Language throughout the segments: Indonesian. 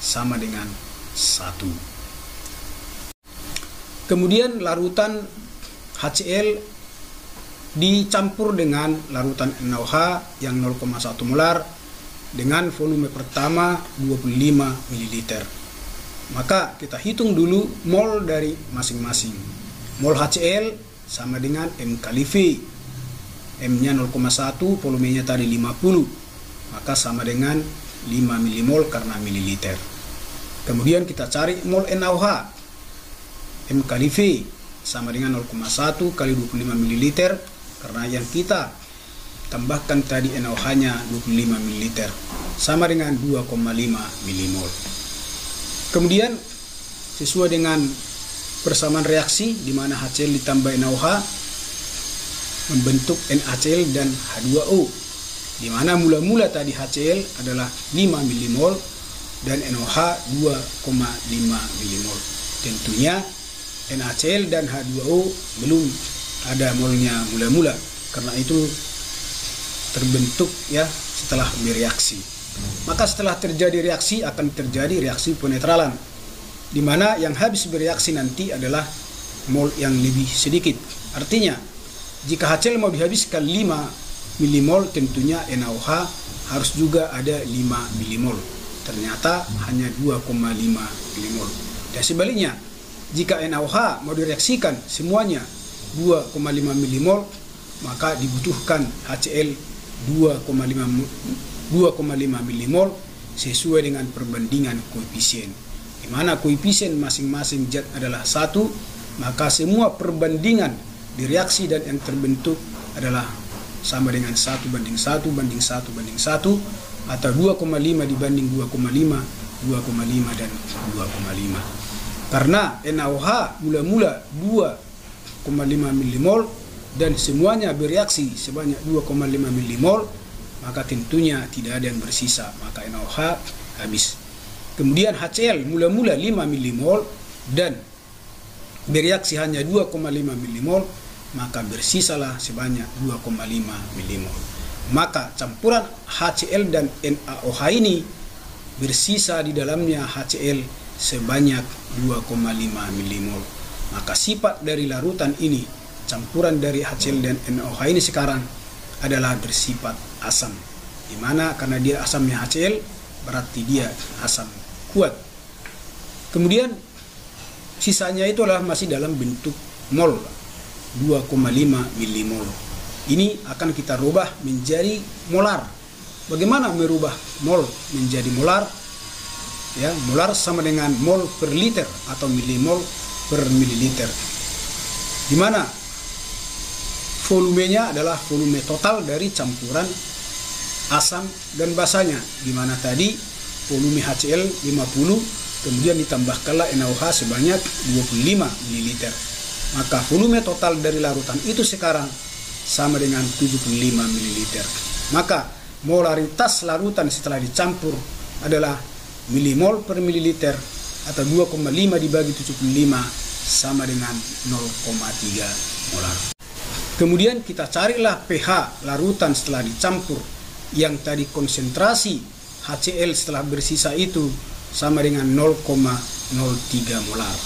sama dengan 1. Kemudian larutan HCl dicampur dengan larutan NaOH yang 0,1 molar dengan volume pertama 25 ml. Maka kita hitung dulu mol dari masing-masing. Mol HCl sama dengan M kali V. M-nya 0,1, volumenya tadi 50. Maka sama dengan 5 milimol karena mililiter. Kemudian kita cari mol NaOH. M kali V sama dengan 0,1 kali 25 ml karena yang kita tambahkan tadi NaOH-nya 25 ml sama dengan 2,5 milimol. Kemudian sesuai dengan persamaan reaksi di mana HCl ditambah NaOH membentuk NaCl dan H2O, di mana mula-mula tadi HCl adalah 5 milimol dan NaOH 2,5 milimol. Tentunya NaCl dan H2O belum ada molnya mula-mula, karena itu terbentuk ya setelah bereaksi. Maka setelah terjadi reaksi akan terjadi reaksi penetralan, di mana yang habis bereaksi nanti adalah mol yang lebih sedikit. Artinya jika HCl mau dihabiskan 5 milimol, tentunya NaOH harus juga ada 5 milimol. Ternyata hanya 2,5 milimol. Dan sebaliknya, jika NaOH mau direaksikan semuanya 2,5 milimol, maka dibutuhkan HCl 2,5 milimol sesuai dengan perbandingan koefisien. Di mana koefisien masing-masing zat adalah 1, maka semua perbandingan di reaksi dan yang terbentuk adalah sama dengan 1 banding 1 banding 1 banding 1, atau 2,5 dibanding 2,5, 2,5 dan 2,5. Karena NaOH mula-mula 2,5 milimol dan semuanya bereaksi sebanyak 2,5 milimol, maka tentunya tidak ada yang bersisa, maka NaOH habis. Kemudian HCl mula-mula 5 milimol dan bereaksi hanya 2,5 milimol, maka bersisalah sebanyak 2,5 milimol. Maka campuran HCl dan NaOH ini bersisa di dalamnya HCl sebanyak 2,5 milimol. Maka sifat dari larutan ini, campuran dari HCl dan NaOH ini sekarang adalah bersifat asam. Dimana karena dia asamnya HCl, berarti dia asam kuat. Kemudian sisanya itu adalah masih dalam bentuk mol, 2,5 milimol. Ini akan kita rubah menjadi molar. Bagaimana merubah mol menjadi molar? Ya, molar sama dengan mol per liter atau milimol per mililiter. Di mana volumenya adalah volume total dari campuran asam dan basanya. Di mana tadi volume HCl 50, kemudian ditambahkanlah NaOH sebanyak 25 ml. Maka volume total dari larutan itu sekarang sama dengan 75 ml. Maka molaritas larutan setelah dicampur adalah milimol per mililiter, atau 2,5 dibagi 75 sama dengan 0,3 molar. Kemudian kita carilah pH larutan setelah dicampur, yang tadi konsentrasi HCl setelah bersisa itu sama dengan 0,03 molar.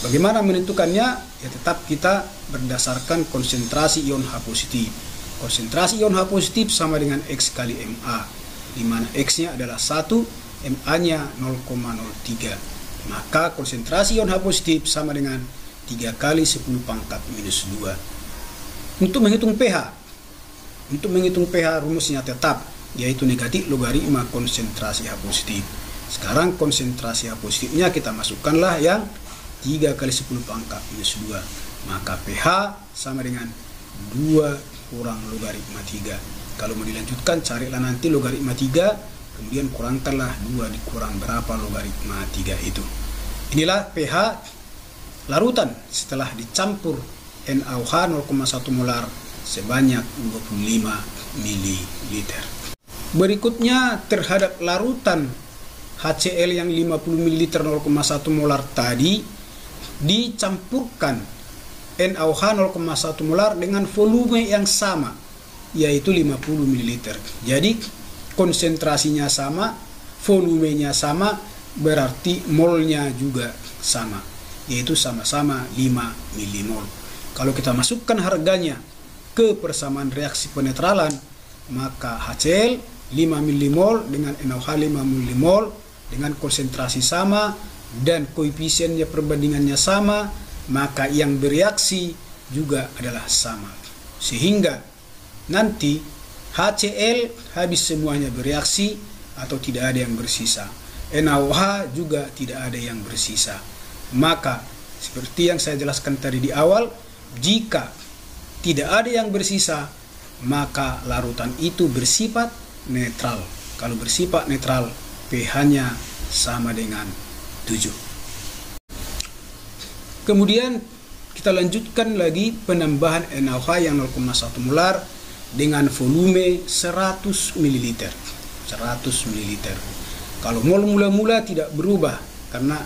Bagaimana menentukannya? Ya tetap kita berdasarkan konsentrasi ion H positif. Konsentrasi ion H positif sama dengan X kali Ma, di mana X-nya adalah 1, Ma-nya 0,03. Maka konsentrasi ion H positif sama dengan 3 kali 10 pangkat minus 2. Untuk menghitung pH rumusnya tetap, yaitu negatif logaritma konsentrasi H positif. Sekarang konsentrasi H positifnya kita masukkanlah yang 3 kali 10 pangkat minus 2. Maka pH sama dengan 2 kurang logaritma 3. Kalau mau dilanjutkan, carilah nanti logaritma 3, kemudian kurangkanlah 2 dikurang berapa logaritma 3 itu. Inilah pH larutan setelah dicampur NaOH 0,1 molar sebanyak 25 ml. Berikutnya terhadap larutan HCl yang 50 ml 0,1 molar tadi dicampurkan NaOH 0,1 molar dengan volume yang sama, yaitu 50 ml. Jadi konsentrasinya sama, volumenya sama, berarti molnya juga sama, yaitu sama-sama 5 milimol. Kalau kita masukkan harganya ke persamaan reaksi penetralan, maka HCl 5 milimol dengan NaOH 5 milimol dengan konsentrasi sama dan koefisiennya perbandingannya sama, maka yang bereaksi juga adalah sama. Sehingga nanti HCl habis semuanya bereaksi atau tidak ada yang bersisa. NaOH juga tidak ada yang bersisa. Maka seperti yang saya jelaskan tadi di awal, jika tidak ada yang bersisa, maka larutan itu bersifat netral. Kalau bersifat netral, pH-nya sama dengan 7. Kemudian kita lanjutkan lagi penambahan NaOH yang 0,1 molar dengan volume 100 ml. 100 ml. Kalau mol mula-mula tidak berubah karena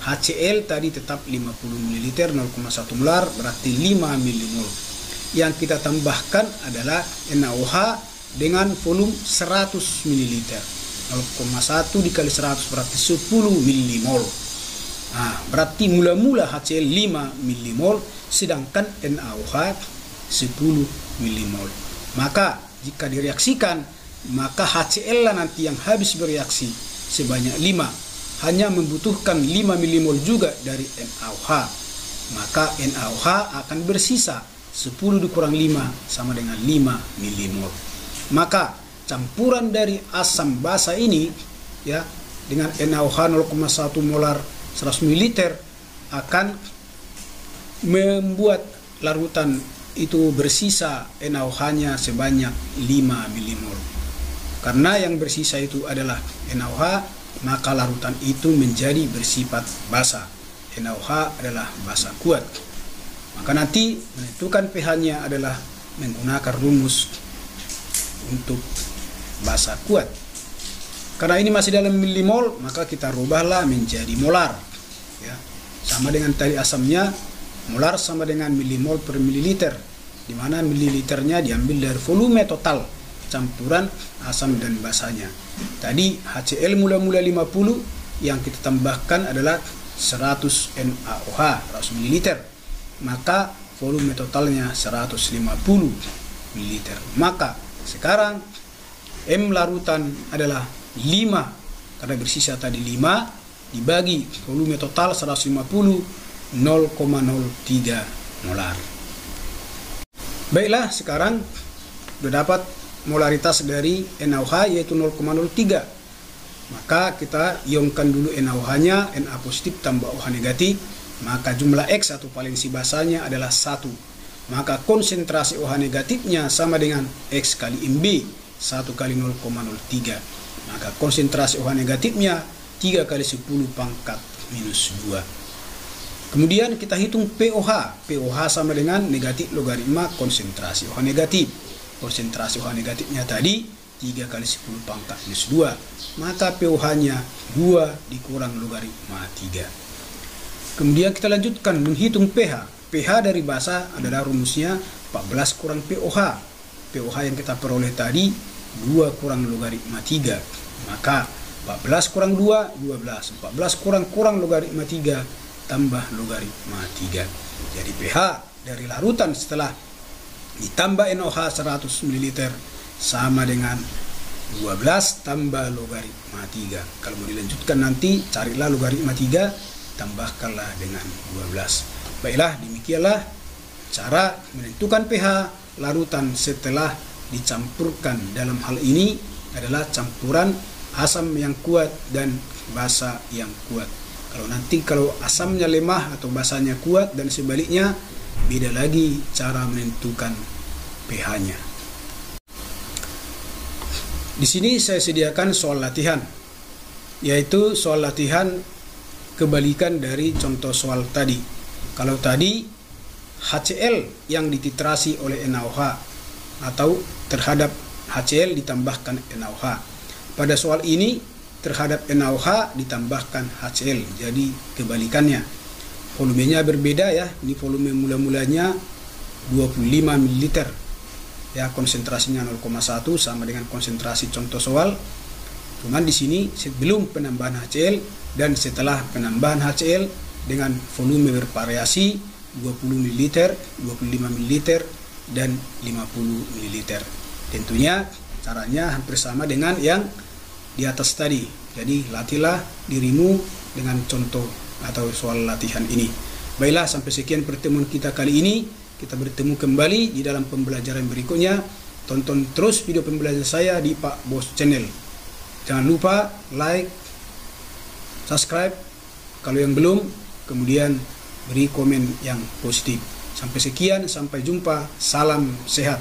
HCl tadi tetap 50 ml 0,1 molar berarti 5 mmol. Yang kita tambahkan adalah NaOH dengan volume 100 ml. 0,1 dikali 100 berarti 10 mmol. Nah, berarti mula-mula HCl 5 mmol sedangkan NaOH 10 mmol. Maka jika direaksikan, maka HCl lah nanti yang habis bereaksi sebanyak 5. Hanya membutuhkan 5 mmol juga dari NaOH. Maka NaOH akan bersisa 10 dikurang 5 sama dengan 5 mmol. Maka campuran dari asam basa ini ya dengan NaOH 0,1 molar 100 ml akan membuat larutan itu bersisa NaOH-nya sebanyak 5 mmol. Karena yang bersisa itu adalah NaOH, maka larutan itu menjadi bersifat basa. NaOH adalah basa kuat. Maka nanti menentukan pH-nya adalah menggunakan rumus untuk basa kuat. Karena ini masih dalam milimol, maka kita rubahlah menjadi molar. Ya. Sama dengan tadi asamnya, molar sama dengan milimol per mililiter, di mana mililiternya diambil dari volume total campuran asam dan basanya. Tadi HCl mula-mula 50, yang kita tambahkan adalah 100 NaOH 100 ml. Maka volume totalnya 150 ml. Maka sekarang M larutan adalah 5 karena bersisa tadi 5 dibagi volume total 150 0,03 molar. Baiklah, sekarang sudah dapat molaritas dari NaOH yaitu 0,03. Maka kita ionkan dulu NaOH-nya, Na positif tambah OH negatif, maka jumlah X atau valensi basanya adalah 1. Maka konsentrasi OH negatifnya sama dengan X kali MB, 1 kali 0,03. Maka konsentrasi OH negatifnya 3 kali 10 pangkat minus 2. Kemudian kita hitung pOH. pOH sama dengan negatif logaritma konsentrasi OH negatif. Konsentrasi OH negatifnya tadi 3 kali 10 pangkat minus 2. Maka pOH-nya 2 dikurang logaritma 3. Kemudian kita lanjutkan menghitung pH. pH dari basa adalah rumusnya 14 kurang pOH. pOH yang kita peroleh tadi 2 kurang logaritma 3. Maka 14 kurang 2, 12. 14 kurang logaritma 3 tambah logaritma 3. Jadi pH dari larutan setelah ditambah NaOH 100 ml sama dengan 12 tambah logaritma 3. Kalau mau dilanjutkan nanti carilah logaritma 3, tambahkanlah dengan 12. Baiklah, demikianlah cara menentukan pH larutan setelah dicampurkan. Dalam hal ini adalah campuran asam yang kuat dan basa yang kuat. Kalau asamnya lemah atau basanya kuat dan sebaliknya, beda lagi cara menentukan pH-nya. Di sini saya sediakan soal latihan, yaitu soal latihan kebalikan dari contoh soal tadi. Kalau tadi HCl yang dititrasi oleh NaOH atau terhadap HCl ditambahkan NaOH. Pada soal ini terhadap NaOH ditambahkan HCl, jadi kebalikannya. Volumenya berbeda ya. Ini volume mula-mulanya 25 ml. Ya, konsentrasinya 0,1 sama dengan konsentrasi contoh soal. Cuman di sini sebelum penambahan HCl dan setelah penambahan HCl dengan volume bervariasi 20 ml, 25 ml dan 50 ml. Tentunya caranya hampir sama dengan yang di atas tadi. Jadi latihlah dirimu dengan contoh atau soal latihan ini. Baiklah, sampai sekian pertemuan kita kali ini. Kita bertemu kembali di dalam pembelajaran berikutnya. Tonton terus video pembelajaran saya di Pak Bos Channel. Jangan lupa like, subscribe kalau yang belum, kemudian beri komen yang positif. Sampai sekian, sampai jumpa. Salam sehat.